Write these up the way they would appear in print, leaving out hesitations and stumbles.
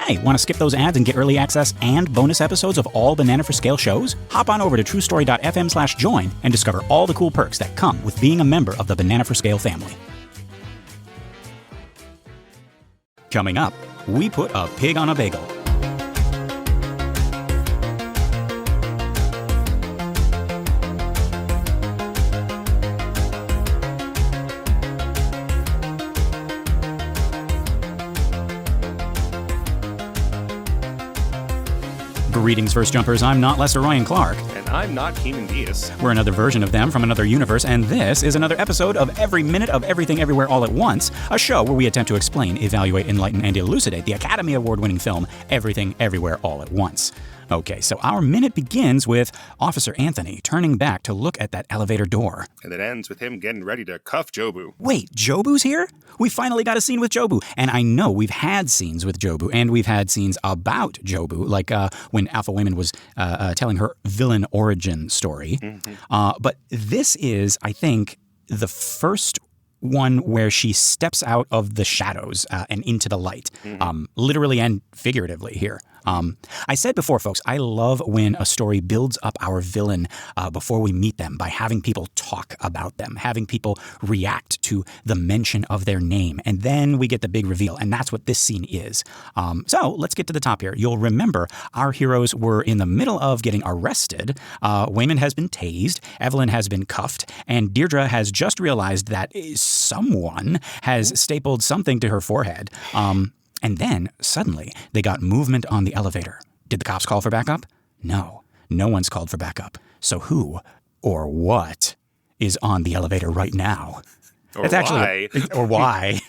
Hey, want to skip those ads and get early access and bonus episodes of all Banana for Scale shows? Hop on over to truestory.fm/join and discover all the cool perks that come with being a member of the Banana for Scale family. Coming up, we put a pig on a bagel. Greetings, First Jumpers. I'm not Lester Ryan Clark. And I'm not Keenan Diaz. We're another version of them from another universe, and this is another episode of Every Minute of Everything Everywhere All at Once, a show where we attempt to explain, evaluate, enlighten, and elucidate the Academy Award-winning film Everything Everywhere All at Once. Okay, so our minute begins with Officer Anthony turning back to look at that elevator door. And it ends with him getting ready to cuff Jobu. Wait, Jobu's here? We finally got a scene with Jobu. And I know we've had scenes with Jobu, and we've had scenes about Jobu, like when Alpha Wayman was telling her villain origin story. But this is, I think, the first one where she steps out of the shadows and into the light, literally and figuratively here. I said before, folks, I love when a story builds up our villain before we meet them by having people talk about them, having people react to the mention of their name, and then we get the big reveal, and that's what this scene is. So let's get to the top here. You'll remember our heroes were in the middle of getting arrested. Wayman has been tased, Evelyn has been cuffed, and Deirdre has just realized that someone has stapled something to her forehead. And then, suddenly, they got movement on the elevator. Did the cops call for backup? No. No one's called for backup. So who or what is on the elevator right now? Or why? Or why?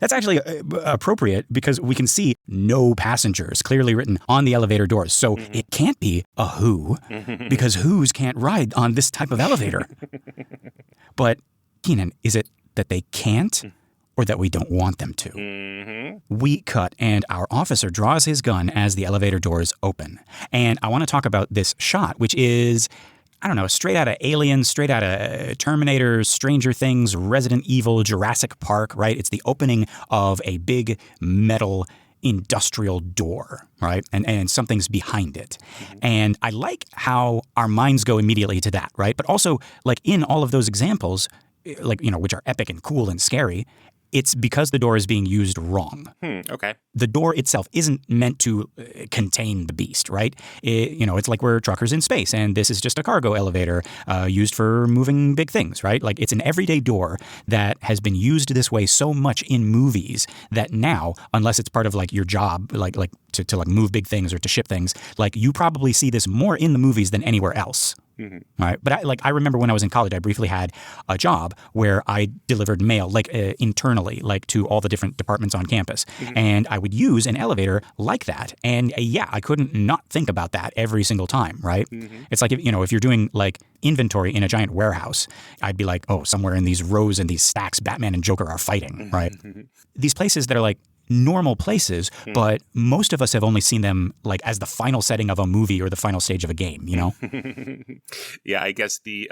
That's actually appropriate because we can see no passengers clearly written on the elevator doors. So it can't be a who, because who's can't ride on this type of elevator. But, Keenan, is it that they can't? Or that we don't want them to. We cut, and our officer draws his gun as the elevator doors open. And I want to talk about this shot, which is, I don't know, straight out of Alien, straight out of Terminator, Stranger Things, Resident Evil, Jurassic Park, right? It's the opening of a big metal industrial door, right? And something's behind it. And I like how our minds go immediately to that, right? But also, like in all of those examples, like, you know, which are epic and cool and scary, it's because the door is being used wrong. Okay. The door itself isn't meant to contain the beast, right? It's like we're truckers in space, and this is just a cargo elevator used for moving big things, right? Like it's an everyday door that has been used this way so much in movies that now, unless it's part of like your job, like to like move big things or to ship things, like you probably see this more in the movies than anywhere else. Right. But I remember when I was in college, I briefly had a job where I delivered mail like internally, like to all the different departments on campus. And I would use an elevator like that. And I couldn't not think about that every single time. Right. It's like, if you're doing like inventory in a giant warehouse, I'd be like, oh, somewhere in these rows and these stacks, Batman and Joker are fighting. Right. These places that are like normal places, but most of us have only seen them like as the final setting of a movie or the final stage of a game, you know? Yeah, I guess the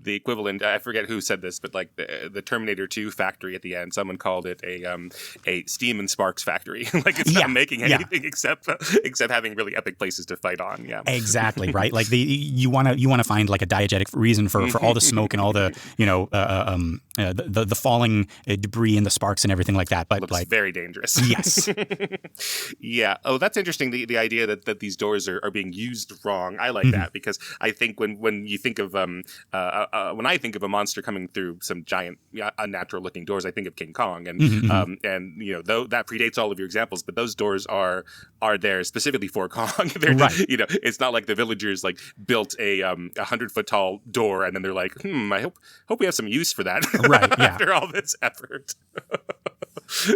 equivalent, I forget who said this, but like the Terminator 2 factory at the end, someone called it a steam and sparks factory. Like it's not making anything except having really epic places to fight on. Yeah. Exactly, right? Like you want to find like a diegetic reason for all the smoke and all the, the falling debris and the sparks and everything like that. But looks like very dangerous. Yes. Yeah. Oh, that's interesting. The idea that these doors are being used wrong. I like that because I think when you think of when I think of a monster coming through some giant unnatural looking doors, I think of King Kong, and though that predates all of your examples, but those doors are there specifically for Kong. They're right. It's not like the villagers like built a 100-foot tall door and then they're like, I hope we have some use for that. Right. Yeah. After all this effort.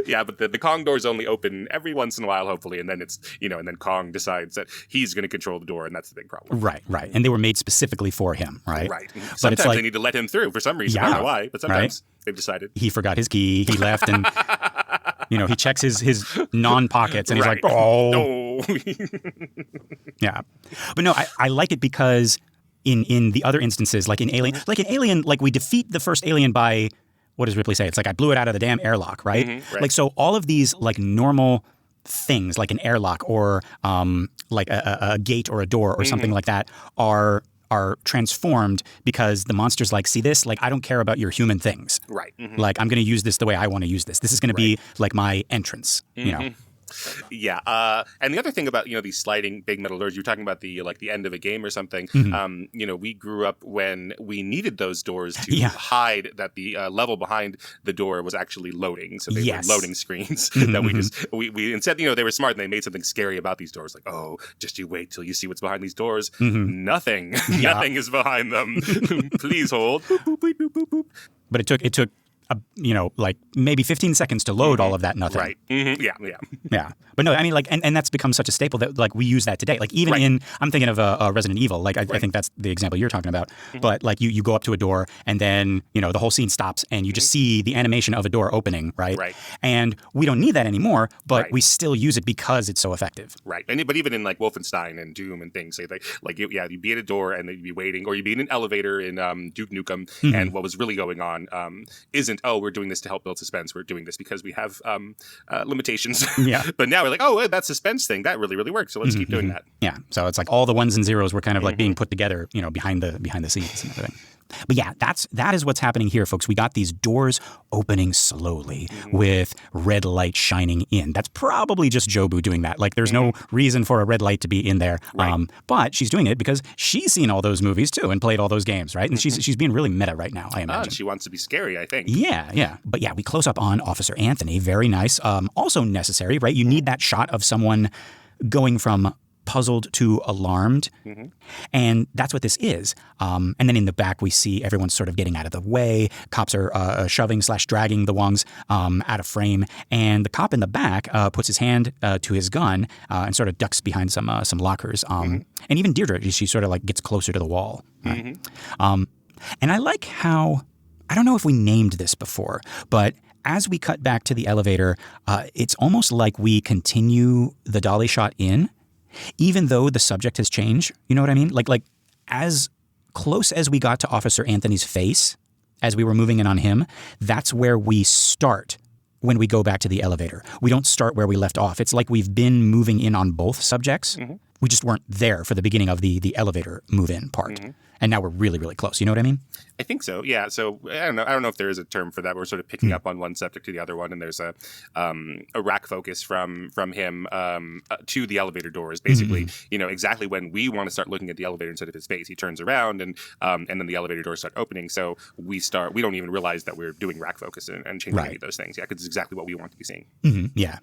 Yeah, but the Kong doors only open every once in a while, hopefully, and then it's and then Kong decides that he's going to control the door, and that's the big problem. Right, and they were made specifically for him, right? Right. Sometimes it's like, they need to let him through for some reason. I don't know why, but sometimes they've decided he forgot his key, he left, and he checks his non-pockets, and he's like, oh, no. Yeah, but no, I like it because in the other instances, like in Alien, like we defeat the first alien by. What does Ripley say? It's like, I blew it out of the damn airlock, right? Right. Like, so all of these like normal things like an airlock or like a gate or a door or something like that are transformed because the monster's like, see this? Like, I don't care about your human things. Right. Like, I'm going to use this the way I want to use this. This is going to be like my entrance, you know? Yeah. And the other thing about, these sliding big metal doors, you're talking about the end of a game or something. We grew up when we needed those doors to hide that the level behind the door was actually loading. So they were loading screens that we instead, they were smart and they made something scary about these doors. Like, oh, just you wait till you see what's behind these doors. Nothing is behind them. Please hold. Boop, boop, boop, boop, boop, boop. But it took like maybe 15 seconds to load all of that nothing. Right. Yeah. But no, I mean, like, and that's become such a staple that, like, we use that today. Like, even I'm thinking of Resident Evil. Like, I think that's the example you're talking about. But, like, you go up to a door, and then, the whole scene stops, and you just see the animation of a door opening, right? Right. And we don't need that anymore, but we still use it because it's so effective. Right. But even in, like, Wolfenstein and Doom and things, you'd be at a door, and then you'd be waiting, or you'd be in an elevator in Duke Nukem, and what was really going on isn't, oh, we're doing this to help build suspense. We're doing this because we have limitations. Yeah. But now we're like, oh, that suspense thing, that really, really works. So let's keep doing that. Yeah. So it's like all the ones and zeros were kind of like being put together, behind the scenes and everything. But yeah, that is what's happening here, folks. We got these doors opening slowly with red light shining in. That's probably just Jobu doing that. Like, there's no reason for a red light to be in there. Right. But she's doing it because she's seen all those movies too and played all those games, right? And she's being really meta right now, I imagine. She wants to be scary, I think. Yeah. But yeah, we close up on Officer Anthony. Very nice. Also necessary, right? You need that shot of someone going from puzzled to alarmed. And that's what this is. And then in the back, we see everyone's sort of getting out of the way. Cops are shoving/dragging the Wongs out of frame. And the cop in the back puts his hand to his gun and sort of ducks behind some lockers. And even Deirdre, she sort of like gets closer to the wall. Right? And I like how, I don't know if we named this before, but as we cut back to the elevator, it's almost like we continue the dolly shot in, even though the subject has changed. You know what I mean? Like as close as we got to Officer Anthony's face as we were moving in on him, that's where we start when we go back to the elevator. We don't start where we left off. It's like we've been moving in on both subjects. We just weren't there for the beginning of the elevator move-in part. And now we're really, really close. You know what I mean? I think so. Yeah. So I don't know if there is a term for that. We're sort of picking up on one subject to the other one, and there's a rack focus from him to the elevator doors. Basically, exactly when we want to start looking at the elevator instead of his face, he turns around and then the elevator doors start opening. So we don't even realize that we're doing rack focus and changing any of those things. Yeah, because it's exactly what we want to be seeing. Yeah.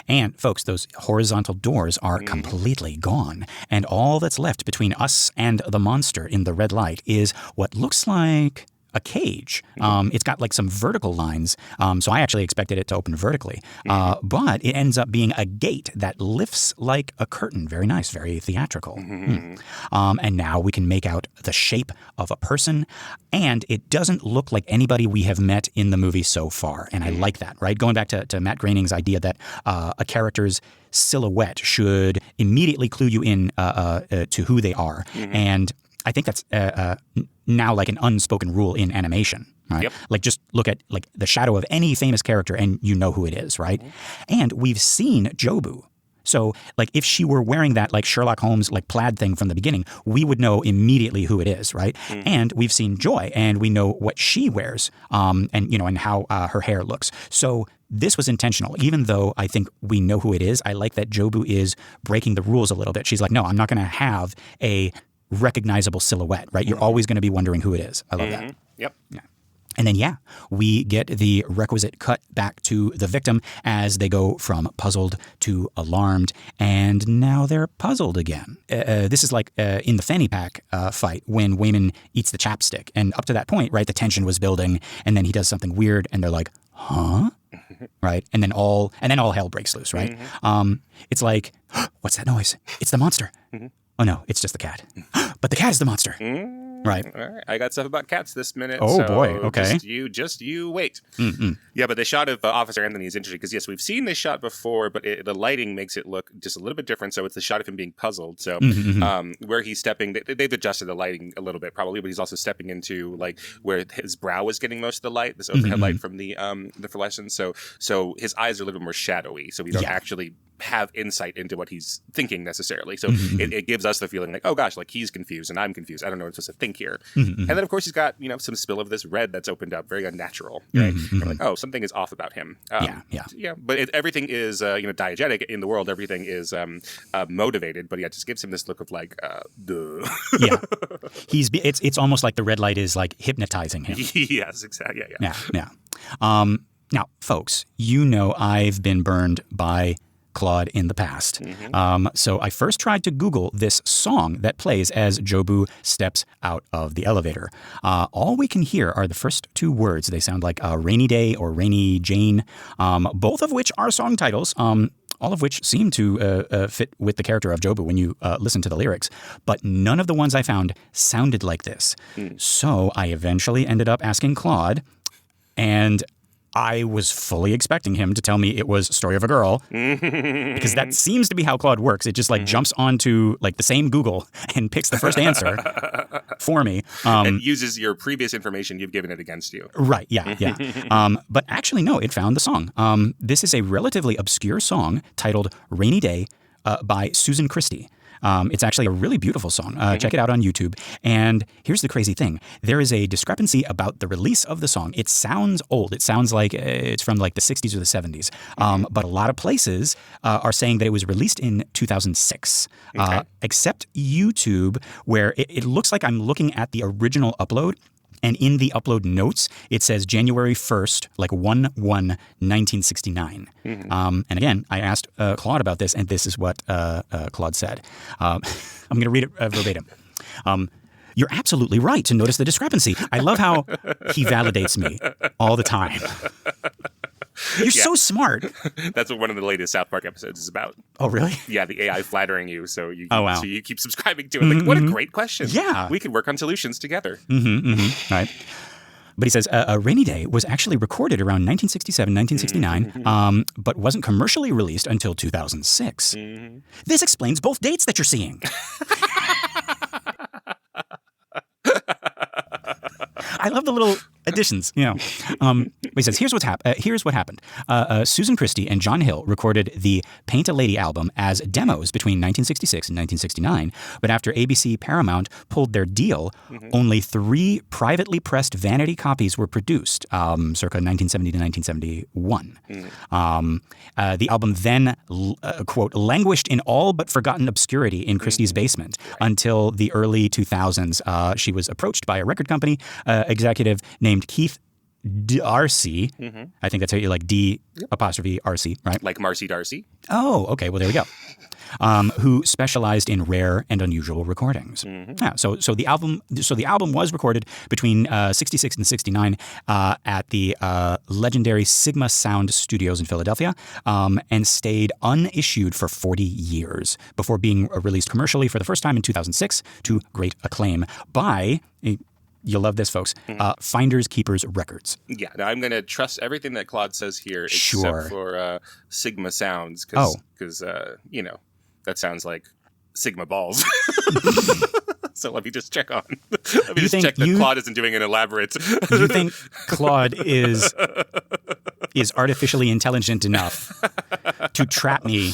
And folks, those horizontal doors are completely gone, and all that's left between us and the monster in the red light is what looks like a cage. It's got like some vertical lines, so I actually expected it to open vertically, but it ends up being a gate that lifts like a curtain. Very nice, very theatrical. And now we can make out the shape of a person, and it doesn't look like anybody we have met in the movie so far, and I like that, right? Going back to Matt Groening's idea that a character's silhouette should immediately clue you in to who they are, and I think that's now like an unspoken rule in animation, right? Yep. Like, just look at like the shadow of any famous character and you know who it is, right? And we've seen Jobu. So like if she were wearing that like Sherlock Holmes like plaid thing from the beginning, we would know immediately who it is, right? And we've seen Joy and we know what she wears and how her hair looks. So this was intentional. Even though I think we know who it is, I like that Jobu is breaking the rules a little bit. She's like, no, I'm not going to have a recognizable silhouette, right? You're always going to be wondering who it is. I love that. Yep. Yeah. And then, we get the requisite cut back to the victim as they go from puzzled to alarmed, and now they're puzzled again. This is like in the fanny pack fight when Wayman eats the chapstick, and up to that point, right, the tension was building, and then he does something weird, and they're like, huh? Right? And then all hell breaks loose, right? It's like, what's that noise? It's the monster. Oh no, it's just the cat. But the cat is the monster. Right. All right. I got stuff about cats this minute. Oh, so boy. Okay. Just you wait. Mm-mm. Yeah, but the shot of Officer Anthony is interesting because, yes, we've seen this shot before, but the lighting makes it look just a little bit different. So it's the shot of him being puzzled. So where he's stepping, they've adjusted the lighting a little bit probably, but he's also stepping into like where his brow is getting most of the light, this overhead light from the fluorescence. So his eyes are a little bit more shadowy. So we don't actually have insight into what he's thinking necessarily. So it gives us the feeling like, oh gosh, like he's confused and I'm confused. I don't know what I'm supposed to think here. And then of course he's got, some spill of this red that's opened up, very unnatural, right? And we're like, oh, something is off about him. Yeah. But everything is, diegetic in the world. Everything is motivated, but just gives him this look of like, duh. Yeah. It's almost like the red light is like hypnotizing him. Yes, exactly. Yeah. Now, folks, I've been burned by Claude in the past. So I first tried to Google this song that plays as Jobu steps out of the elevator. All we can hear are the first two words. They sound like Rainy Day or Rainy Jane, both of which are song titles. All of which seem to fit with the character of Jobu when you listen to the lyrics. But none of the ones I found sounded like this. So I eventually ended up asking Claude, and I was fully expecting him to tell me it was Story of a Girl, because that seems to be how Claude works. It just jumps onto like the same Google and picks the first answer for me. And uses your previous information you've given it against you. Right, yeah. But actually, no, it found the song. This is a relatively obscure song titled Rainy Day by Susan Christie. It's actually a really beautiful song. Check it out on YouTube. And here's the crazy thing. There is a discrepancy about the release of the song. It sounds old. It sounds like it's from like the 60s or the 70s. But a lot of places are saying that it was released in 2006. Except YouTube, where it looks like I'm looking at the original upload. And in the upload notes, it says January 1st, like 1/1/1969. And again, I asked Claude about this, and this is what Claude said. I'm going to read it verbatim. You're absolutely right to notice the discrepancy. I love how he validates me all the time. You're so smart. That's what one of the latest South Park episodes is about. Oh, really? Yeah, the AI flattering you, so you wow. so you keep subscribing to it. Like, what a great question. Yeah. We could work on solutions together. Right. But he says, A Rainy Day was actually recorded around 1967, 1969, but wasn't commercially released until 2006. This explains both dates that you're seeing. I love the little additions, He says, here's what happened. Susan Christie and John Hill recorded the Paint a Lady album as demos between 1966 and 1969, but after ABC Paramount pulled their deal, only 3 privately pressed vanity copies were produced, circa 1970 to 1971. The album then, quote, languished in all but forgotten obscurity in Christie's basement until the early 2000s. She was approached by a record company executive named Keith Darcy. I think that's how you like D''RC, right? Like Marcy Darcy. Oh, okay. Well, there we go. Who specialized in rare and unusual recordings. Yeah, so the album was recorded between 66 and 69 at the legendary Sigma Sound Studios in Philadelphia, and stayed unissued for 40 years before being released commercially for the first time in 2006 to great acclaim by you'll love this, folks. Finders Keepers Records. Yeah, now I'm going to trust everything that Claude says here, except for Sigma Sounds, because that sounds like Sigma balls. So let me just check on. Let me just check that Claude isn't doing an elaborate. You think Claude is artificially intelligent enough to trap me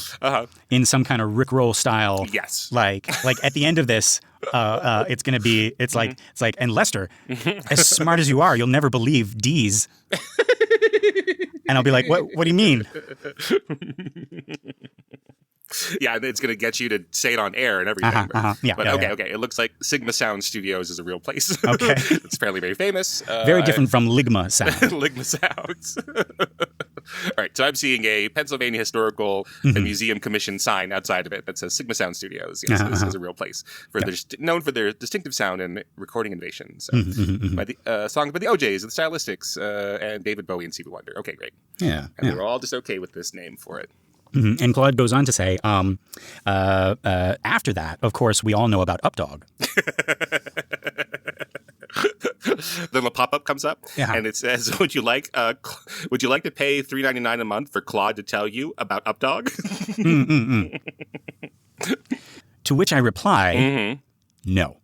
in some kind of Rickroll style? Yes. Like at the end of this, it's going to be. It's like and Lester, as smart as you are, you'll never believe D's. And I'll be like, what do you mean? Yeah, it's going to get you to say it on air and everything. Okay. It looks like Sigma Sound Studios is a real place. Okay. It's apparently very famous. Very different from Ligma Sounds. Ligma Sounds. All right, so I'm seeing a Pennsylvania Historical and Museum Commission sign outside of it that says Sigma Sound Studios. Yes, this is a real place. Known for their distinctive sound and recording innovation. So, by the songs by the OJs, the Stylistics, and David Bowie and Stevie Wonder. Okay, great. Yeah. And we're all just okay with this name for it. And Claude goes on to say, after that, of course, we all know about Updog. the little pop-up comes up, Yeah. and it says, "Would you like to pay $3.99 a month for Claude to tell you about Updog?" To which I reply, no.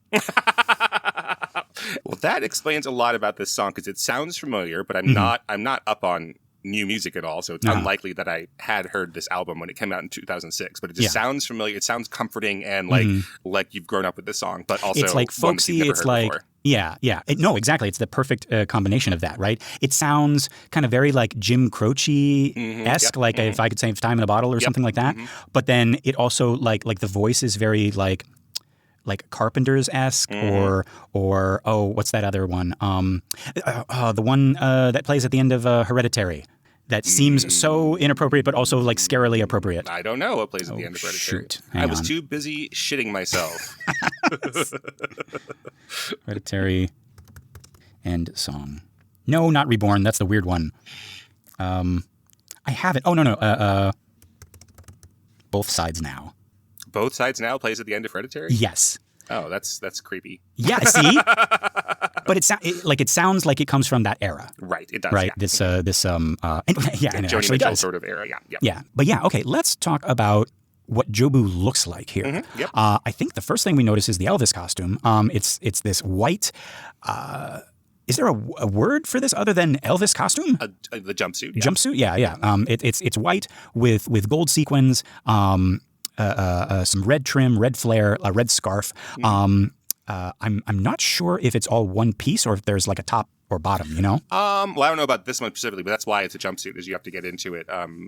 Well, that explains a lot about this song because it sounds familiar, but I'm not up on new music at all, so it's unlikely that I had heard this album when it came out in 2006. But it just sounds familiar. It sounds comforting and like you've grown up with this song, but also it's like folksy. It's like before. No, exactly. It's the perfect combination of that, right? It sounds kind of very like Jim Croce-esque, like if I could say Time in a Bottle or something like that. But then it also like the voice is very like Carpenter's-esque or what's that other one? The one that plays at the end of Hereditary. That seems so inappropriate, but also like scarily appropriate. I don't know what plays at the end of Hereditary. Shoot. I was too busy shitting myself. Hereditary end song. No, not Reborn. That's the weird one. I have it. Oh, no. Both Sides Now. Both Sides Now plays at the end of Hereditary? Yes. Oh, that's creepy. Yeah, see? But it sounds like it comes from that era. Right, it does. Right, yeah. And it Joni actually Mitchell does. sort of era, yeah. Yeah, but okay, let's talk about what Jobu looks like here. Yep. I think the first thing we notice is the Elvis costume. It's this white. Is there a word for this other than Elvis costume? The jumpsuit. Yeah. Jumpsuit, yeah. It's white with gold sequins. Some red trim, red flare, a red scarf. I'm not sure if it's all one piece or if there's like a top or bottom, you know? Well, I don't know about this one specifically, but that's why it's a jumpsuit, is you have to get into it.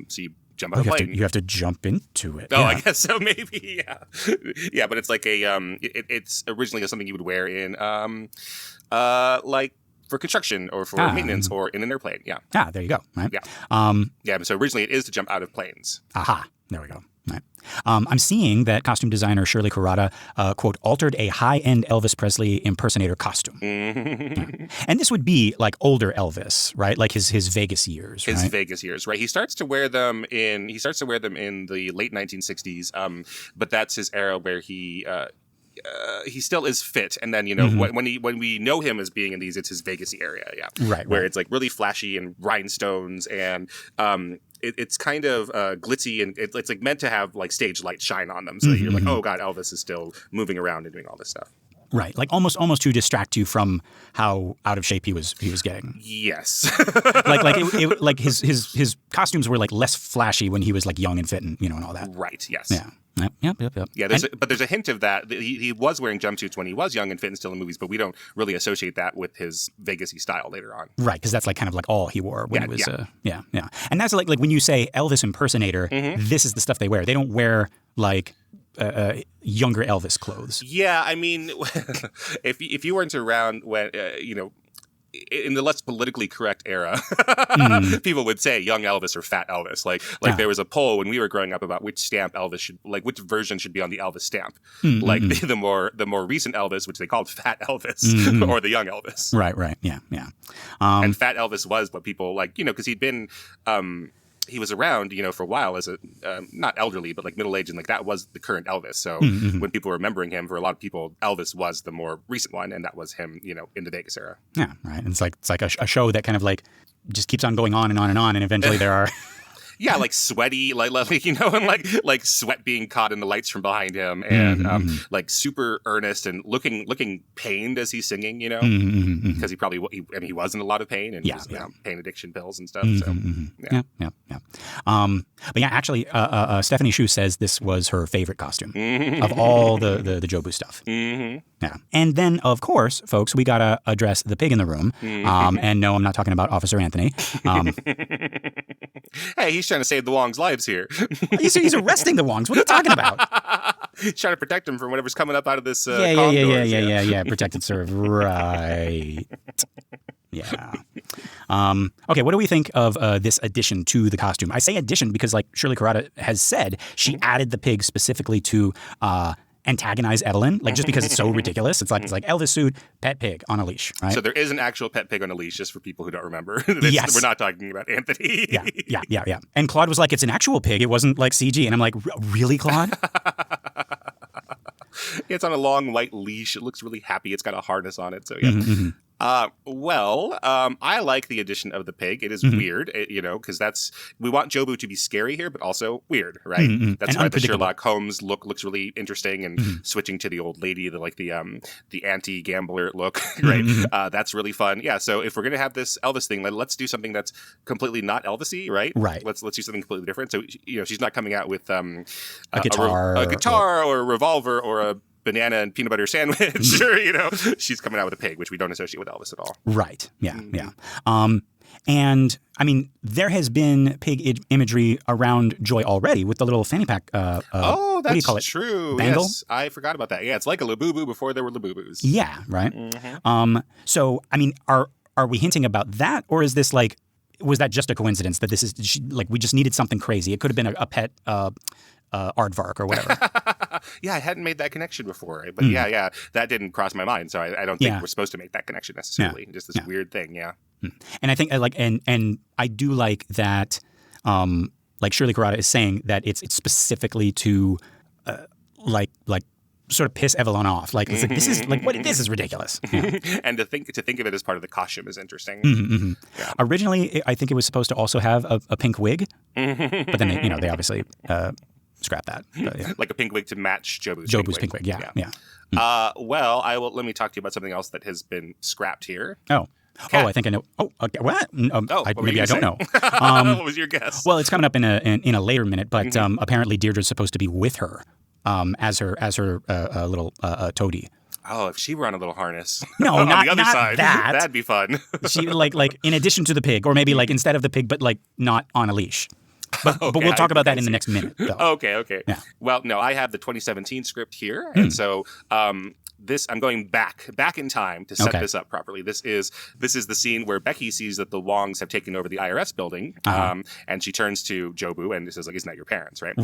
So you jump out of a plane. You have to jump into it. Oh, yeah. I guess so, maybe, yeah. Yeah, but it's like it's originally something you would wear in, like, for construction or for maintenance or in an airplane, yeah. There you go, right? Yeah. Yeah, so originally it is to jump out of planes. Aha, there we go. Right. I'm seeing that costume designer Shirley Kurata, quote, altered a high-end Elvis Presley impersonator costume. Yeah. And this would be like older Elvis, right? Like his Vegas years, right? His Vegas years, right? He starts to wear them in the late 1960s, but that's his era where he still is fit, and then when we know him as being in these, it's his Vegas area, yeah, right, where it's like really flashy and rhinestones, and it's kind of glitzy, and it's like meant to have like stage light shine on them, so that you're like, oh god, Elvis is still moving around and doing all this stuff. Right, like almost to distract you from how out of shape he was getting. Yes, like his costumes were like less flashy when he was like young and fit and and all that. Right. Yes. Yeah. Yep. Yeah, but there's a hint of that. He was wearing jumpsuits when he was young and fit and still in movies, but we don't really associate that with his Vegas-y style later on. Right, because that's like kind of like all he wore when he was. Yeah. And that's like when you say Elvis impersonator, this is the stuff they wear. They don't wear like younger Elvis clothes. Yeah, I mean, if you weren't around when in the less politically correct era, people would say young Elvis or fat Elvis. Like there was a poll when we were growing up about which stamp Elvis should, like which version should be on the Elvis stamp. Like the more recent Elvis, which they called fat Elvis, or the young Elvis. Right. Yeah. And fat Elvis was what people like, because he'd been, he was around, for a while as a, not elderly, but like middle-aged, and like that was the current Elvis. So when people were remembering him, for a lot of people, Elvis was the more recent one, and that was him, in the Vegas era. Yeah, right. And it's like a show that kind of like just keeps on going on and on and on, and eventually there are... Yeah, like sweaty, and like sweat being caught in the lights from behind him, and like super earnest and looking pained as he's singing, because he was in a lot of pain, and he was, pain addiction pills and stuff. So yeah. But yeah, actually, Stephanie Shu says this was her favorite costume of all the Jobu stuff. Yeah, and then of course, folks, we gotta address the pig in the room. And no, I'm not talking about Officer Anthony. Hey, he's trying to save the Wong's lives here. He's arresting the Wongs. What are you talking about? He's trying to protect him from whatever's coming up out of this. Yeah. Protected serve, right? Yeah. Okay, what do we think of this addition to the costume? I say addition because, like Shirley Kurata has said, she added the pig specifically to antagonize Evelyn, like just because it's so ridiculous. It's like Elvis suit, pet pig on a leash, right? So there is an actual pet pig on a leash, just for people who don't remember. Yes. We're not talking about Anthony. Yeah. And Claude was like, it's an actual pig. It wasn't like CG. And I'm like, really, Claude? It's on a long white leash. It looks really happy. It's got a harness on it. So yeah. I like the addition of the pig. It is weird, because we want Jobu to be scary here, but also weird, right? That's And why the Sherlock Holmes look looks really interesting, and switching to the old lady, the anti-gambler look, right? That's really fun. Yeah. So if we're gonna have this Elvis thing, let's do something that's completely not Elvis-y, right? Right. Let's do something completely different. So she's not coming out with a guitar, or a revolver or a banana and peanut butter sandwich, or she's coming out with a pig, which we don't associate with Elvis at all. Right. Yeah. Yeah. And I mean, there has been pig imagery around Joy already with the little fanny pack. That's what do you call it? True. Bangle? Yes, I forgot about that. Yeah, it's like a Labubu before there were Labubus. Yeah. Right. So I mean, are we hinting about that, or is this was that just a coincidence that this is we just needed something crazy? It could have been a pet. Aardvark or whatever. Yeah, I hadn't made that connection before, but yeah, that didn't cross my mind. So I don't think we're supposed to make that connection necessarily. Just this weird thing, yeah. And I think and I do like that. Shirley Carrada is saying that it's specifically to sort of piss Evelyn off. This is ridiculous. Yeah. And to think of it as part of the costume is interesting. Yeah. Originally, I think it was supposed to also have a pink wig, but then they obviously scrap that. But, yeah. Like a pink wig to match Jobu's pink wig. Yeah. Let me talk to you about something else that has been scrapped here. Cat. I think I know. Oh, okay. What? Maybe I don't know. What was your guess? Well, it's coming up in a later minute, but apparently Deirdre's supposed to be with her as her little toady. Oh, if she were on a little harness. No, on not the other side, that. That'd be fun. She in addition to the pig, or maybe instead of the pig, but not on a leash. But we'll talk about that in the next minute, though. Okay. Yeah. Well, no, I have the 2017 script here, and so I'm going back in time to set this up properly. This is the scene where Becky sees that the Wongs have taken over the IRS building, and she turns to Jobu and says, "Isn't that your parents?" Right.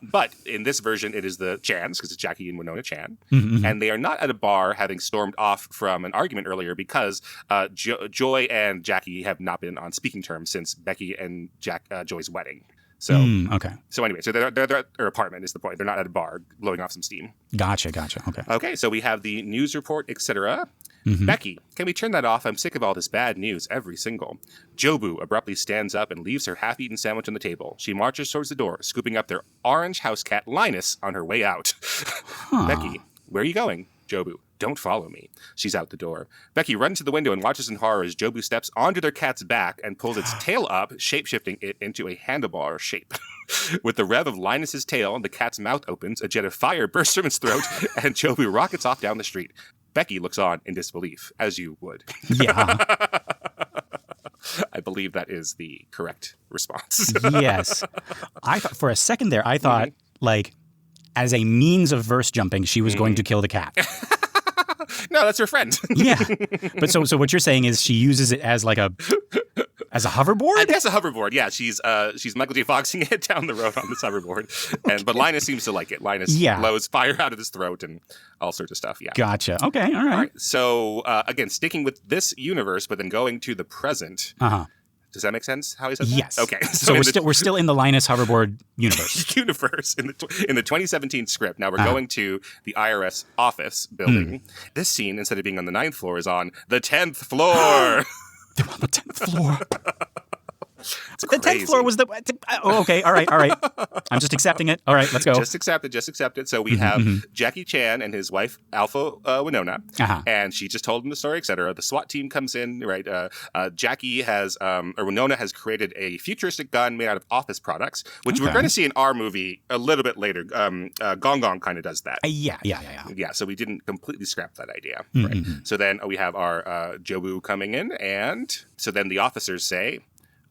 But in this version, it is the Chans, because it's Jackie and Winona Chan, and they are not at a bar, having stormed off from an argument earlier because Joy and Jackie have not been on speaking terms since Becky and Joy's wedding. So anyway, they're at her apartment is the point. They're not at a bar blowing off some steam. Gotcha. Okay, so we have the news report, etc. Becky, can we turn that off? I'm sick of all this bad news every single. Jobu abruptly stands up and leaves her half-eaten sandwich on the table. She marches towards the door, scooping up their orange house cat Linus on her way out. Becky, where are you going? Jobu, don't follow me. She's out the door. Becky runs to the window and watches in horror as Jobu steps onto their cat's back and pulls its tail up, shape-shifting it into a handlebar shape. With the rev of Linus's tail, the cat's mouth opens, a jet of fire bursts from its throat, and Jobu rockets off down the street. Becky looks on in disbelief, as you would. Yeah. I believe that is the correct response. Yes. I thought for a second there, as a means of verse jumping, she was going to kill the cat. No, that's her friend. Yeah. But so what you're saying is she uses it as a hoverboard? I guess a hoverboard. Yeah, she's Michael J. Foxing it down the road on this hoverboard. But Linus seems to like it. Linus blows fire out of his throat and all sorts of stuff. Yeah. Gotcha. Okay. All right. So again, sticking with this universe, but then going to the present. Does that make sense? How he said that? Yes. Okay. So we're still in the Linus hoverboard universe. In the 2017 script. Now we're going to the IRS office building. This scene, instead of being on the 9th floor, is on the 10th floor. They're on the 10th floor. The 10th floor was the... Oh, okay. All right. I'm just accepting it. All right, let's go. Just accept it. So we have Jackie Chan and his wife, Alpha Winona, and she just told him the story, etc. The SWAT team comes in, right? Jackie has, or Winona has created a futuristic gun made out of office products, which we're going to see in our movie a little bit later. Gong Gong kind of does that. Yeah. Yeah, so we didn't completely scrap that idea. Right? So then we have our Jobu coming in, and so then the officers say,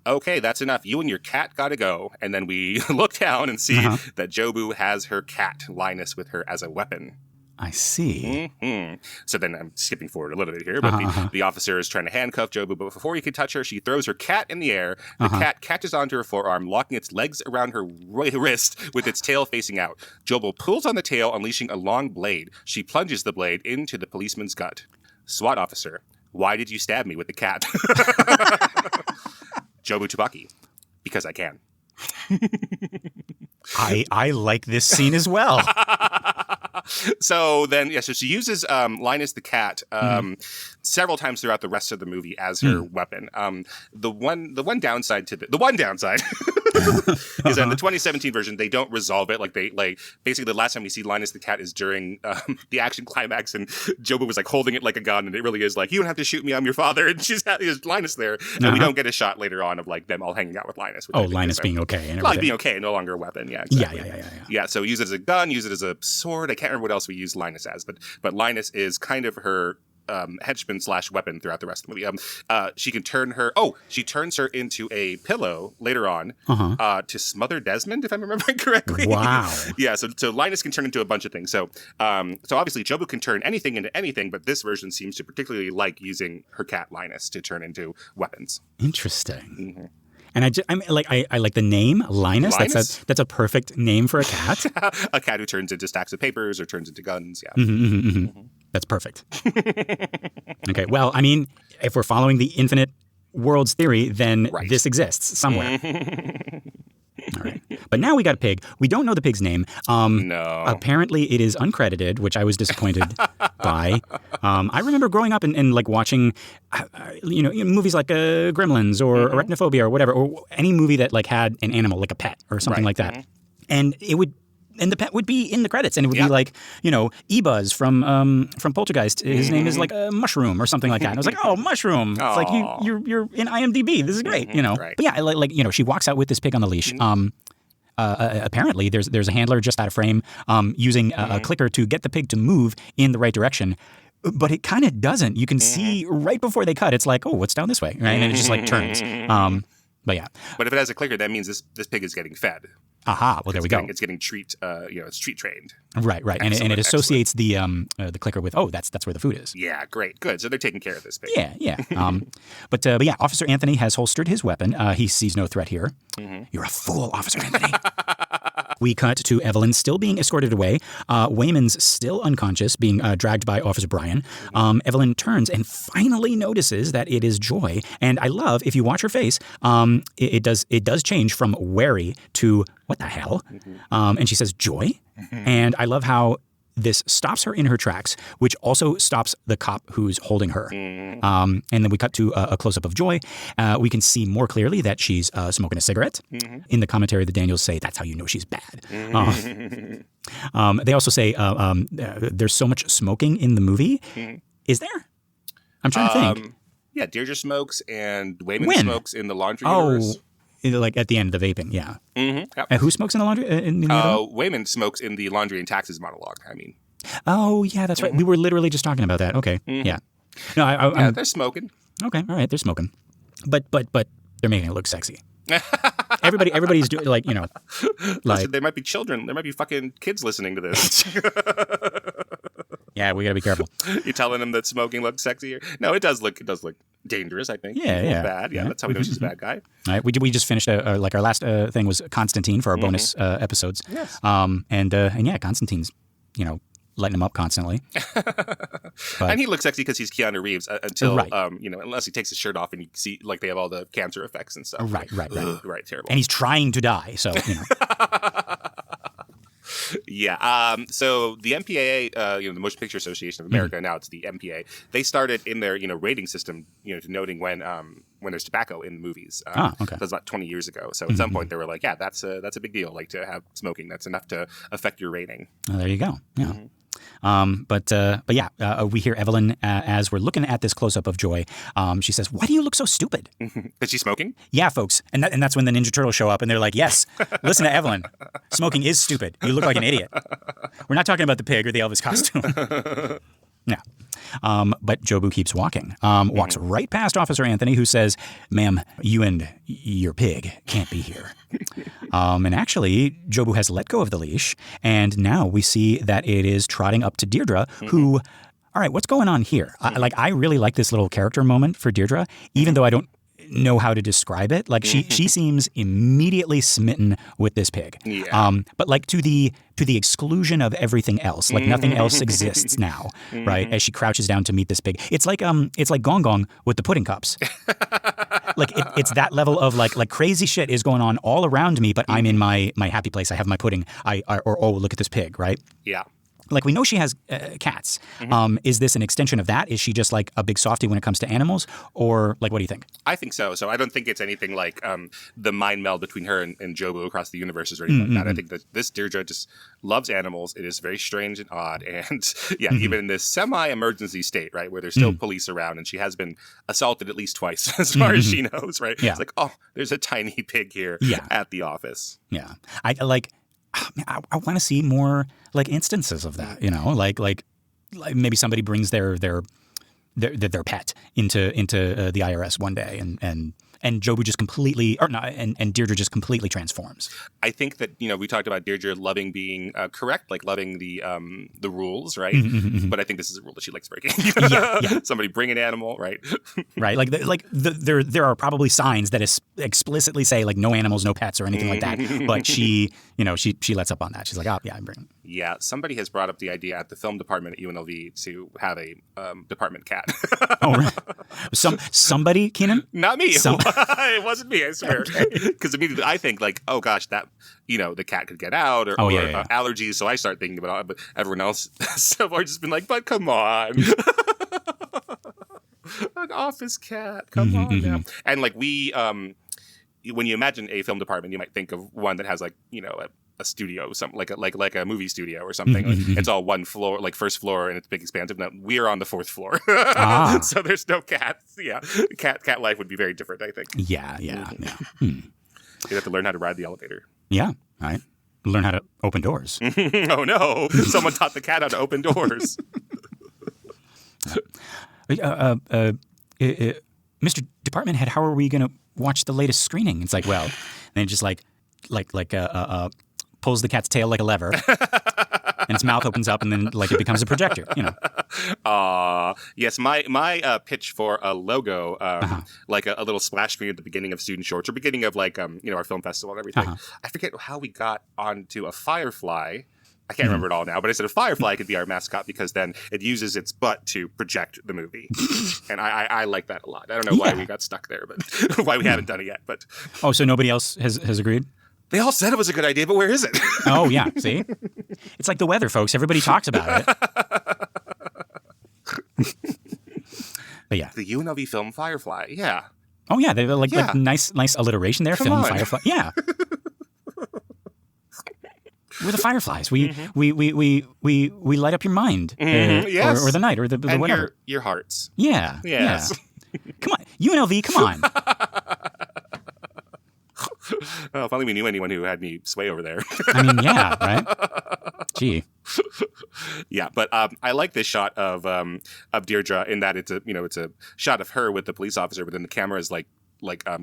okay, that's enough. You and your cat got to go. And then we look down and see that Jobu has her cat, Linus, with her as a weapon. I see. So then I'm skipping forward a little bit here, but the officer is trying to handcuff Jobu, but before he can touch her, she throws her cat in the air. The cat catches onto her forearm, locking its legs around her wrist with its tail facing out. Jobu pulls on the tail, unleashing a long blade. She plunges the blade into the policeman's gut. SWAT officer, why did you stab me with the cat? Jobu Tupaki, because I can. I like this scene as well. So then, so she uses Linus the cat several times throughout the rest of the movie as her weapon. The one downside is that in the 2017 version they don't resolve it. Like basically the last time we see Linus the cat is during the action climax, and Jobu was like holding it like a gun, and it really is like, you don't have to shoot me, I'm your father, and there's Linus there, and we don't get a shot later on of like them all hanging out with Linus. Linus being okay and everything. Being okay, no longer a weapon. Yeah, exactly. Yeah. So use it as a gun, use it as a sword. I can't remember what else we use Linus as, but Linus is kind of her henchman / weapon throughout the rest of the movie. She can she turns her into a pillow later on to smother Desmond, if I'm remembering correctly. Wow. Yeah, so Linus can turn into a bunch of things. So obviously Jobu can turn anything into anything, but this version seems to particularly like using her cat Linus to turn into weapons. Interesting. Mm-hmm. And I like the name Linus. That's a perfect name for a cat. A cat who turns into stacks of papers or turns into guns. Yeah. That's perfect. Okay. Well, I mean, if we're following the infinite worlds theory, then this exists somewhere. All right. But now we got a pig. We don't know the pig's name. No. Apparently it is uncredited, which I was disappointed by. I remember growing up and like watching, movies like Gremlins or Arachnophobia or whatever, or any movie that like had an animal, like a pet or something like that. And the pet would be in the credits, and it would be like, E-Buzz from Poltergeist. His name is like a Mushroom or something like that. And I was like, oh, Mushroom. It's like you're in IMDb. This is great, But yeah, she walks out with this pig on the leash. Apparently, there's a handler just out of frame using a clicker to get the pig to move in the right direction. But it kind of doesn't. You can see right before they cut, it's like, oh, what's down this way, right? And it just like turns. But yeah. But if it has a clicker, that means this pig is getting fed. Aha! Well, there we go. It's getting treat. It's treat trained. Right. And it associates the clicker with, that's where the food is. Yeah, great, good. So they're taking care of this pig. Yeah. But yeah, Officer Anthony has holstered his weapon. He sees no threat here. You're a fool, Officer Anthony. We cut to Evelyn still being escorted away. Wayman's still unconscious, being dragged by Officer Brian. Evelyn turns and finally notices that it is Joy. And I love, if you watch her face, it does change from wary to what the hell? And she says, Joy? And I love how this stops her in her tracks, which also stops the cop who's holding her. And then we cut to a close-up of Joy. We can see more clearly that she's smoking a cigarette. In the commentary, the Daniels say, that's how you know she's bad. They also say there's so much smoking in the movie. Is there? I'm trying to think. Yeah, Deirdre smokes and Wayman smokes in the laundry universe. Like at the end of the vaping, yeah. Yep. Who smokes in the laundry? Wayman smokes in the laundry and taxes monologue. I mean. Oh yeah, that's right. We were literally just talking about that. Okay, yeah. No, they're smoking. Okay, all right, they're smoking, but they're making it look sexy. Everybody's doing like Listen, there might be children. There might be fucking kids listening to this. Yeah, we gotta be careful. You're telling them that smoking looks sexier? No, it does look dangerous, I think. Yeah. Bad. Yeah, that's how we know she's a bad guy. All right, we just finished our last thing was Constantine for our bonus episodes. Yes. And yeah, Constantine's lighting him up constantly. And he looks sexy because he's Keanu Reeves until unless he takes his shirt off and you see like they have all the cancer effects and stuff. Right. Right, terrible. And he's trying to die, so Yeah. So the MPAA, the Motion Picture Association of America, now it's the MPA. They started in their rating system, denoting when there's tobacco in movies. Okay. That was about 20 years ago. So at some point they were like, yeah, that's a big deal. Like to have smoking, that's enough to affect your rating. Oh, there you go. Yeah. But yeah, we hear Evelyn as we're looking at this close up of Joy. She says, "Why do you look so stupid?" Is she smoking? Yeah, folks, and that's when the Ninja Turtles show up, and they're like, "Yes, listen to Evelyn. Smoking is stupid. You look like an idiot." We're not talking about the pig or the Elvis costume. Yeah. But Jobu keeps walking. Walks right past Officer Anthony, who says, "Ma'am, you and your pig can't be here." And actually, Jobu has let go of the leash, and now we see that it is trotting up to Deirdre, who, all right, what's going on here? I really like this little character moment for Deirdre, even though I don't know how to describe it. Like she seems immediately smitten with this pig. Yeah. But like to the exclusion of everything else. Like nothing else exists now, right? As she crouches down to meet this pig. It's like Gong Gong with the pudding cups. Like it's that level of like crazy shit is going on all around me, but I'm in my happy place. I have my pudding. Or look at this pig, right? Yeah. like we know she has cats. Is this an extension of that? Is she just like a big softie when it comes to animals? Or like, what do you think? I think so. So I don't think it's anything like the mind meld between her and Jobu across the universes or anything like that. I think that this Deirdre just loves animals. It is very strange and odd. And even in this semi-emergency state, right, where there's still police around and she has been assaulted at least twice as far as she knows, right? Yeah. It's like, oh, there's a tiny pig here at the office. Yeah. I want to see more like instances of that, like maybe somebody brings their pet into the IRS one day and Jobu just completely, or not, and Deirdre just completely transforms. I think that, we talked about Deirdre loving being correct, like loving the rules, right? But I think this is a rule that she likes breaking. Somebody bring an animal, right? Right. There are probably signs that explicitly say like no animals, no pets or anything like that. But she lets up on that. She's like, oh yeah, I'm bringing. Yeah, somebody has brought up the idea at the film department at UNLV to have a department cat. Oh, right. Somebody, Keenan? Not me. It wasn't me, I swear. Because immediately I think like, oh gosh, that the cat could get out or allergies. So I start thinking about it, but everyone else so far just been like, but come on. An office cat, come on now. And like when you imagine a film department, you might think of one that has like, a studio, something like a movie studio or something. It's all one floor, like first floor, and it's big, expansive. Now we're on the fourth floor, so there's no cats. Yeah, cat life would be very different, I think. Yeah. You'd have to learn how to ride the elevator. Yeah, right. Learn how to open doors. Oh no! Someone taught the cat how to open doors. Mr. Department Head, how are we going to watch the latest screening? It's like, well, and then just like pulls the cat's tail like a lever, and its mouth opens up, and then like it becomes a projector. Yes, my pitch for a logo, like a little splash screen at the beginning of student shorts or beginning of like our film festival and everything. I forget how we got onto a Firefly. I can't remember it all now, but I said a Firefly could be our mascot because then it uses its butt to project the movie. And I like that a lot. I don't know why we got stuck there, but why we haven't done it yet. But so nobody else has agreed? They all said it was a good idea, but where is it? Oh, yeah. See? It's like the weather, folks. Everybody talks about it. But yeah. The UNLV film Firefly. Yeah. Oh, yeah. They're like nice alliteration there. Come film on. Firefly. Yeah. We're the Fireflies. We light up your mind, yes, or the night, or the and whatever. Your hearts. Yeah, yes. Yeah. Come on, UNLV. Come on. Well, if only we knew anyone who had any sway over there. I mean, yeah, right. Gee. Yeah, but I like this shot of Deirdre in that it's a shot of her with the police officer, but then the camera is like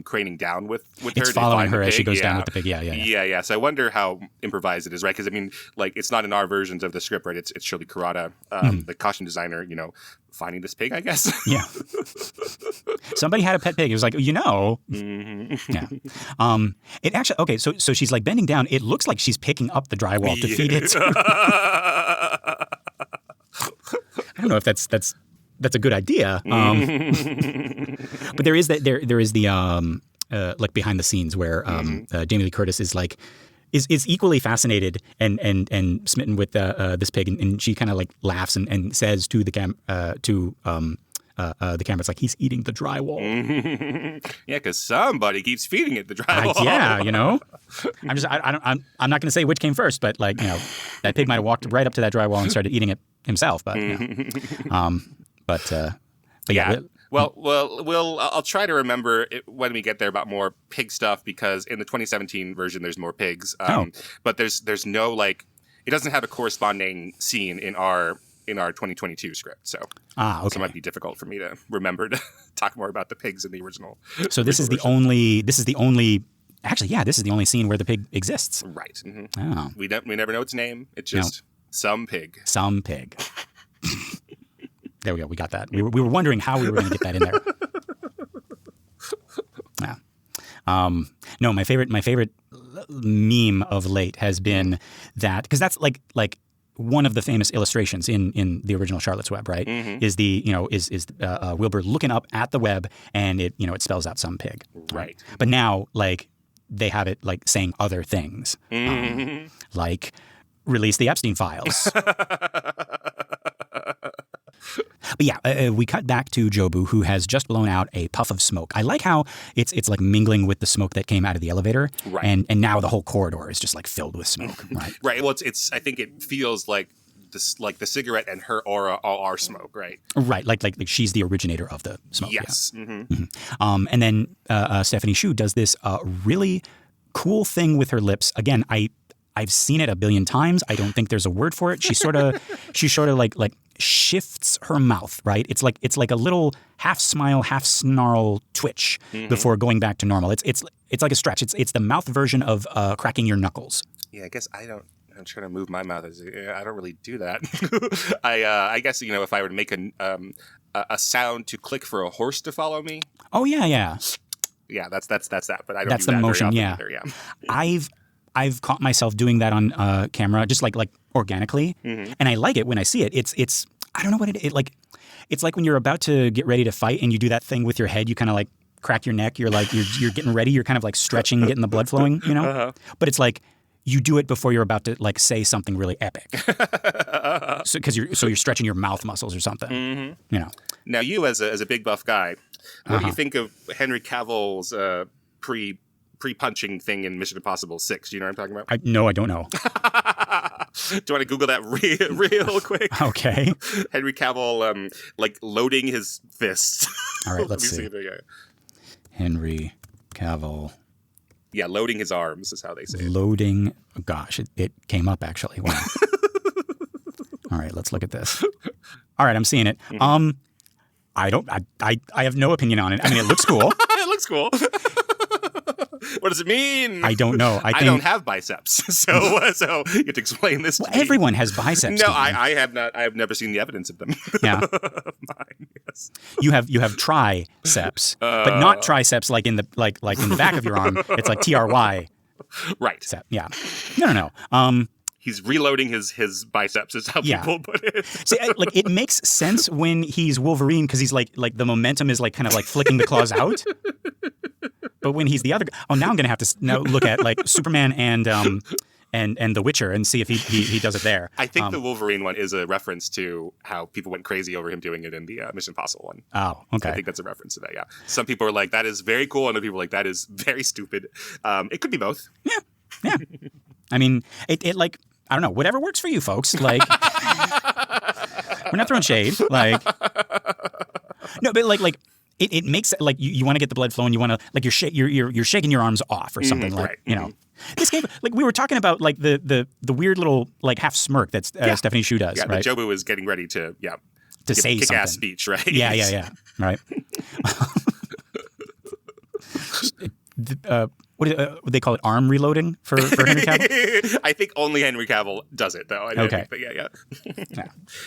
craning down with her. It's following her as she goes down with the pig. Yeah. So I wonder how improvised it is, right? Because I mean, like it's not in our versions of the script, right? It's Shirley Kurata, the costume designer, finding this pig, I guess. Yeah. Somebody had a pet pig. It was like, Yeah. It actually, okay, so she's like bending down. It looks like she's picking up the drywall to feed it. I don't know if that's a good idea. But there is the like behind the scenes where Jamie Lee Curtis is like is equally fascinated and smitten with this pig, and she kind of like laughs and says to the camera, it's like he's eating the drywall. Yeah, because somebody keeps feeding it the drywall. I'm not going to say which came first, but like that pig might have walked right up to that drywall and started eating it himself. But yeah. Well, I'll try to remember when we get there about more pig stuff because in the 2017 version there's more pigs. But there's no like it doesn't have a corresponding scene in our 2022 script. So okay. So it might be difficult for me to remember to talk more about the pigs in the original. So this is the only scene where the pig exists. Right. Mm-hmm. Oh. We never know its name. It's just some pig. Some pig. There we go. We got that. We were wondering how we were going to get that in there. Yeah. No, my favorite meme of late has been that because that's like one of the famous illustrations in the original Charlotte's Web, right? Mm-hmm. Is Wilbur looking up at the web and it spells out some pig, right? But now like they have it like saying other things, like release the Epstein files. But yeah, we cut back to Jobu, who has just blown out a puff of smoke. I like how it's like mingling with the smoke that came out of the elevator, Right. and now the whole corridor is just like filled with smoke. Right. Right. Well, it's. I think it feels like this, like the cigarette and her aura all are smoke. Right. Right. Like she's the originator of the smoke. Yes. Yeah. Mm-hmm. And then Stephanie Hsu does this really cool thing with her lips. Again, I've seen it a billion times. I don't think there's a word for it. She sort of like shifts her mouth, right? It's like a little half smile, half snarl twitch before going back to normal. It's like a stretch. It's the mouth version of cracking your knuckles. Yeah, I guess I'm trying to move my mouth. I don't really do that. I guess if I were to make a sound to click for a horse to follow me. Oh yeah. Yeah, that's that. But I don't. That's do the that motion. very Yeah. often either, yeah. I've caught myself doing that on camera, just like organically, and I like it when I see it. It's I don't know what it like. It's like when you're about to get ready to fight and you do that thing with your head. You kind of like crack your neck. You're like you're getting ready. You're kind of like stretching, getting the blood flowing. But it's like you do it before you're about to like say something really epic. So because you're stretching your mouth muscles or something. Now, you as a big buff guy, what do you think of Henry Cavill's pre-punching thing in Mission Impossible 6? Do you know what I'm talking about? No, I don't know. Do you want to Google that real quick? Okay. Henry Cavill, like loading his fists. All right, let's see. Yeah. Henry Cavill. Yeah, loading his arms is how they say it. Loading. Oh, gosh, it came up actually. Wow. All right, let's look at this. All right, I'm seeing it. I have no opinion on it. I mean, it looks cool. It looks cool. What does it mean? I don't know. I don't have biceps, so you have to explain this to me. Everyone has biceps. No, I have not. I have never seen the evidence of them. Yeah. Mine, yes. You have triceps, but not triceps like in the like in the back of your arm. It's like TRY. Right. Cep. Yeah. No. He's reloading his biceps is how people put it. See, like it makes sense when he's Wolverine because he's like the momentum is like kind of like flicking the claws out. But when he's the other, now I'm gonna have to now look at like Superman and The Witcher and see if he does it there. I think the Wolverine one is a reference to how people went crazy over him doing it in the Mission Impossible one. Oh, okay. I think that's a reference to that. Yeah. Some people are like, that is very cool, and other people are like, that is very stupid. It could be both. Yeah. I mean, it like. I don't know, whatever works for you folks. Like, we're not throwing shade. Like, no, but like it makes like you want to get the blood flowing. You want to like you're shaking your arms off or something like right. This game, like we were talking about, like the weird little like half smirk that Stephanie Hsu does. Yeah, right? Jobu was getting ready to say kick-ass something. speech, right? Yeah. Right. What do they call it? Arm reloading for Henry Cavill? I think only Henry Cavill does it, though. Okay. But yeah.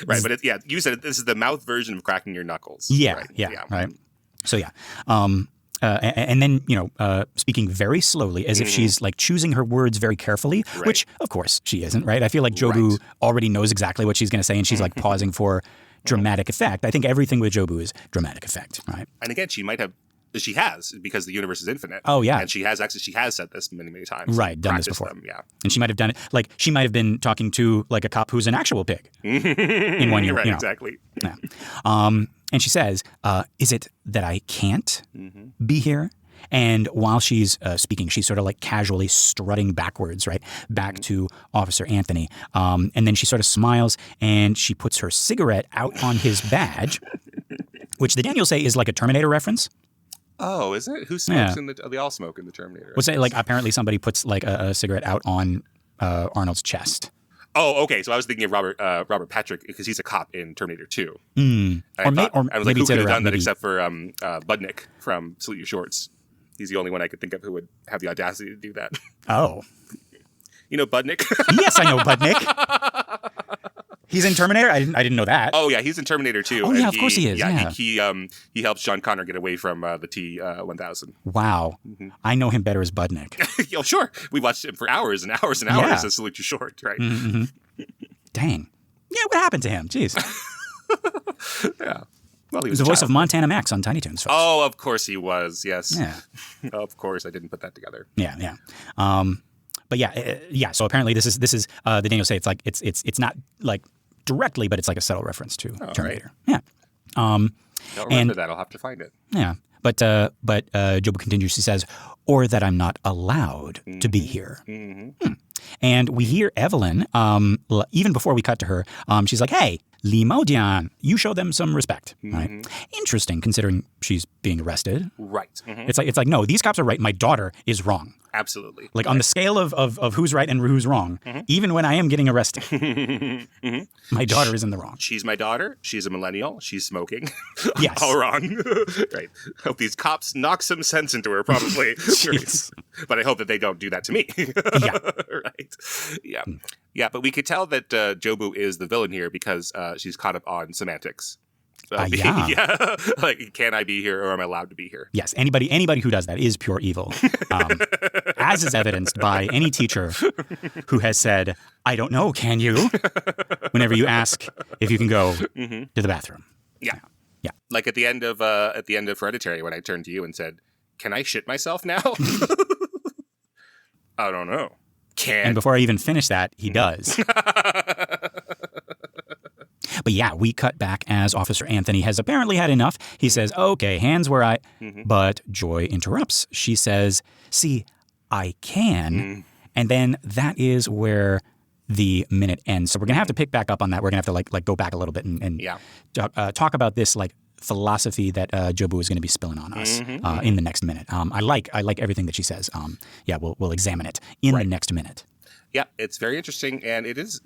Right, but you said this is the mouth version of cracking your knuckles. Yeah, right? Right. So yeah. And then, speaking very slowly, as if she's like choosing her words very carefully, which of course she isn't, right? I feel like Jobu already knows exactly what she's going to say, and she's like pausing for dramatic effect. I think everything with Jobu is dramatic effect, right? And again, she has, because the universe is infinite. Oh, yeah. And she has said this many, many times. Right, done this before. Them, yeah. And she might have done it, like, she might have been talking to, like, a cop who's an actual pig in one year. Right, exactly. Yeah. And she says, is it that I can't be here? And while she's speaking, she's sort of like casually strutting backwards, right, back to Officer Anthony. And then she sort of smiles and she puts her cigarette out on his badge, which the Daniels say is like a Terminator reference. Oh, is it? Who smokes in they all smoke in the Terminator? What's that? Like, apparently somebody puts like a cigarette out on Arnold's chest. Oh, okay. So I was thinking of Robert Patrick, because he's a cop in Terminator 2. Or maybe who could have done that except for Budnik from Salute Your Shorts? He's the only one I could think of who would have the audacity to do that. Oh. You know Budnik? Yes, I know Budnik. He's in Terminator? I didn't know that. Oh, yeah, he's in Terminator 2. Oh, yeah, of course he is. Yeah. He helps John Connor get away from the T-1000. Wow. I know him better as Budnik. Oh, sure. We watched him for hours and hours and hours as Salute Your Short, right? Dang. Yeah, what happened to him? Jeez. Yeah. Well, he was the voice of Montana Max on Tiny Toons. Folks. Oh, of course he was. Yes. Yeah. Of course, I didn't put that together. Yeah. But yeah. So apparently, this is the Daniels say it's like it's not like directly, but it's like a subtle reference to Terminator. Right. Don't remember that. I'll have to find it. Yeah. But Jobu continues. She says, or that I'm not allowed to be here. And we hear Evelyn, even before we cut to her, she's like, hey, Limodian, you show them some respect. Right? Interesting, considering she's being arrested. Right. It's like, no, these cops are right. My daughter is wrong. Absolutely. Like on the scale of who's right and who's wrong, even when I am getting arrested, my daughter is in the wrong. She's my daughter. She's a millennial. She's smoking. Yes. All wrong. Right. Hope these cops knock some sense into her, probably. But I hope that they don't do that to me. Yeah. Right. Yeah. Yeah, but we could tell that Jobu is the villain here because she's caught up on semantics. Yeah. Like, can I be here or am I allowed to be here? Yes. Anybody who does that is pure evil. As is evidenced by any teacher who has said, I don't know, can you? Whenever you ask if you can go to the bathroom. Yeah. Yeah. Like at the end of Hereditary, when I turned to you and said, can I shit myself now? I don't know. Can. And before I even finish that, he does. But yeah, we cut back as Officer Anthony has apparently had enough. He says, okay, hands where I... But Joy interrupts. She says, see, I can. And then that is where the minute ends. So we're going to have to pick back up on that. We're going to have to like go back a little bit and talk about this like philosophy that Jobu is going to be spilling on us in the next minute. I like everything that she says. We'll examine it in the next minute. Yeah, it's very interesting, and it is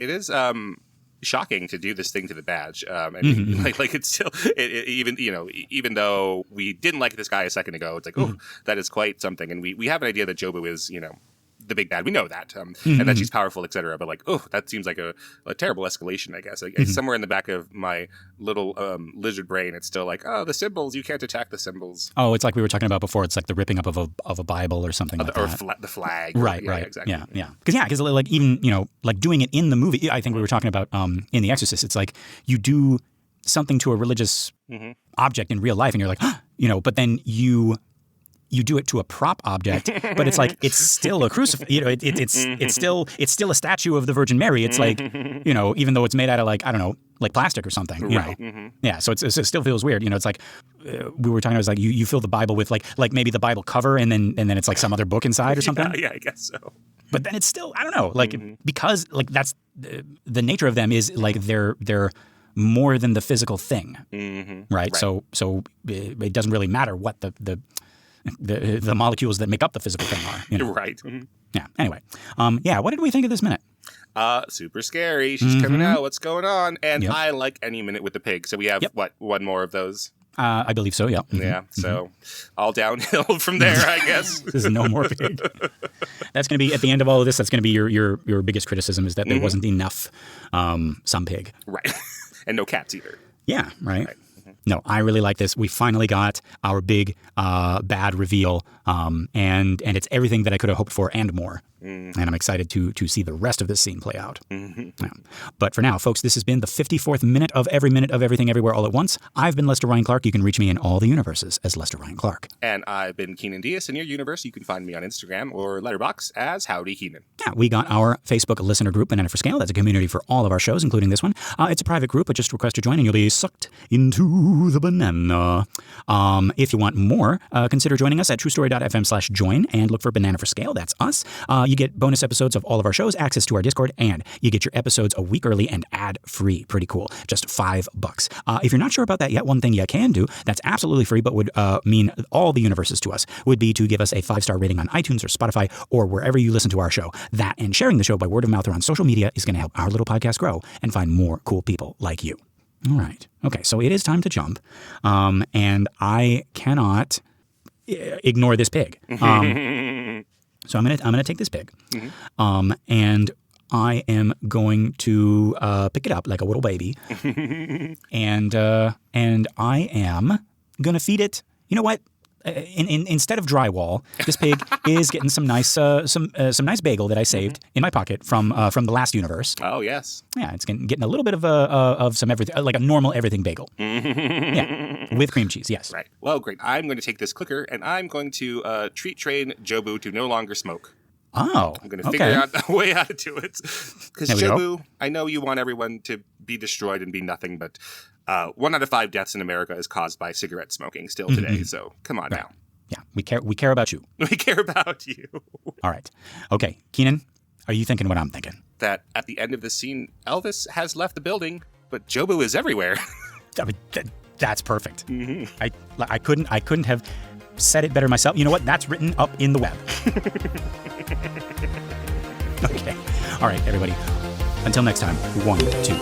shocking to do this thing to the badge. Like it's still even though we didn't like this guy a second ago, it's like that is quite something, and we have an idea that Jobu is the big bad. We know that, and that she's powerful, etc. But like, that seems like a terrible escalation, I guess. Somewhere in the back of my little lizard brain, it's still like, the symbols. You can't attack the symbols. Oh, it's like we were talking about before. It's like the ripping up of a Bible or something like that. Or the flag. Right. Exactly. Yeah. Because like even like doing it in the movie. I think we were talking about in The Exorcist. It's like you do something to a religious object in real life, and you're like, but then you do it to a prop object, but it's like it's still a crucifix. It's still a statue of the Virgin Mary. It's like even though it's made out of like I don't know, like plastic or something. Right. Yeah. So it still feels weird. It's like we were talking about. It's like you fill the Bible with like maybe the Bible cover and then it's like some other book inside or something. Yeah, I guess so. But then it's still I don't know like because like that's the nature of them is like they're more than the physical thing, right? So it doesn't really matter what the molecules that make up the physical thing are. Right. Yeah. Anyway. What did we think of this minute? Super scary. She's coming out. What's going on? And I like any minute with the pig. So we have one more of those. I believe so. Yeah. Yeah. So all downhill from there, I guess. There's no more pig. That's going to be at the end of all of this. That's going to be your biggest criticism is that there wasn't enough some pig. Right. And no cats either. Yeah. Right. No, I really like this. We finally got our big bad reveal, and it's everything that I could have hoped for and more. And I'm excited to see the rest of this scene play out. Yeah. But for now, folks, this has been the 54th minute of Everything Everywhere All at Once. I've been Lester Ryan Clark. You can reach me in all the universes as Lester Ryan Clark. And I've been Keenan Diaz. In your universe, you can find me on Instagram or Letterboxd as Howdy Keenan. Yeah, we got our Facebook listener group, Banana for Scale. That's a community for all of our shows, including this one. It's a private group, but just request to join and you'll be sucked into the banana. If you want more, consider joining us at truestory.fm/join and look for Banana for Scale. That's us. You get bonus episodes of all of our shows, access to our Discord, and you get your episodes a week early and ad-free. Pretty cool. Just $5. If you're not sure about that yet, one thing you can do that's absolutely free but would mean all the universes to us would be to give us a 5-star rating on iTunes or Spotify or wherever you listen to our show. That and sharing the show by word of mouth or on social media is going to help our little podcast grow and find more cool people like you. All right. Okay, so it is time to jump, and I cannot ignore this pig. So I'm gonna take this pig, and I am going to pick it up like a little baby, and I am gonna feed it. You know what? Instead of drywall, this pig is getting some nice bagel that I saved in my pocket from the last universe. Oh yes, yeah, it's getting a little bit of some everything, like a normal everything bagel. Yeah, with cream cheese. Yes. Right. Well, great. I'm going to take this clicker and I'm going to treat train Jobu to no longer smoke. Oh, I'm going to figure out a way how to do it. Because Jobu, I know you want everyone to be destroyed and be nothing, but 1 out of 5 deaths in America is caused by cigarette smoking still today. So come on now. Yeah, we care about you. We care about you. All right. Okay, Keenan, are you thinking what I'm thinking? That at the end of the scene, Elvis has left the building, but Jobu is everywhere. That's perfect. I couldn't have said it better myself. You know what? That's written up in the web. Okay. All right, everybody. Until next time. 1, 2,